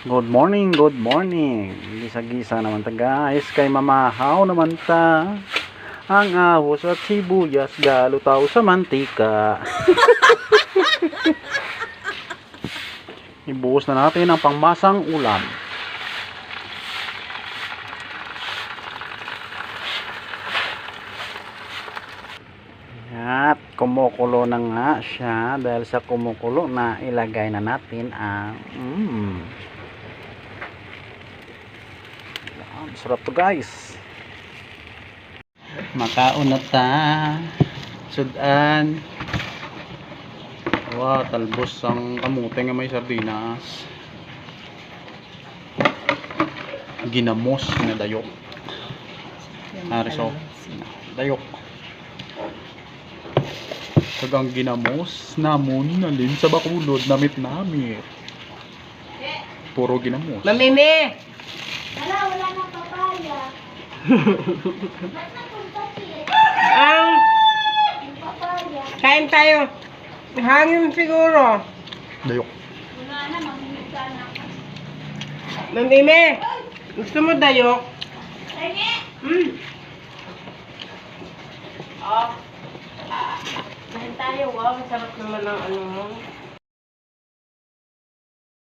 Good morning, good morning. Gisa-gisa naman ta guys. Kay mamahaw naman ta. Ang ahos at sibuyas galutaw sa mantika. Ibuhos na natin ang pangmasang ulam. At kumukulo na nga siya. Dahil sa kumukulo na ilagay na natin ang sarap to guys. Makaon na ta. Sudan. Wow, talbos ang kamote nga may sardinas. Ginamos na dayok. Ariso. Dayok. Kagang ginamos namon nalin sa bakulod namit-namit. Puro ginamos. Mamimi! Wala nang papaya. Ang Yung papaya. kain tayo. Hangin siguro. Dayok. Wala na, mamimigsa na. Mamimi! Gusto mo dayok? Sige! Oh. Kain tayo. Wow, masarap naman ang ano mo.